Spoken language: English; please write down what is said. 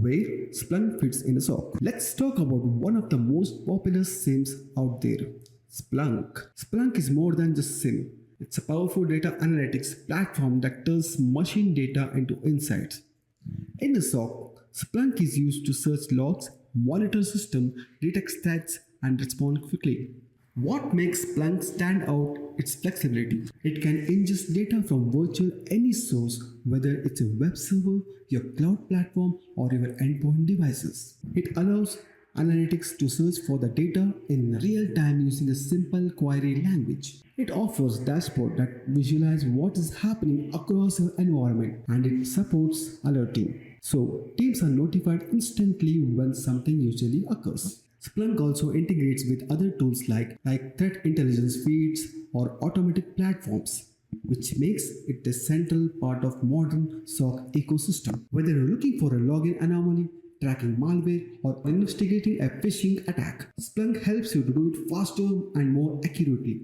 where Splunk fits in a SOC. Let's talk about one of the most popular SIEMs out there, Splunk. Splunk is more than just SIEM. It's a powerful data analytics platform that turns machine data into insights. In a SOC, Splunk is used to search logs, monitor system, detect stats, and respond quickly. What makes Splunk stand out is flexibility. It can ingest data from virtually any source, whether it's a web server, your cloud platform, or your endpoint devices. It allows analytics to search for the data in real time using a simple query language. It offers dashboards that visualize what is happening across your environment, and it supports alerting. So teams are notified instantly when something usually occurs. Splunk also integrates with other tools like threat intelligence feeds or automatic platforms, which makes it a central part of modern SOC ecosystem. Whether you're looking for a login anomaly, tracking malware, or investigating a phishing attack, Splunk helps you to do it faster and more accurately.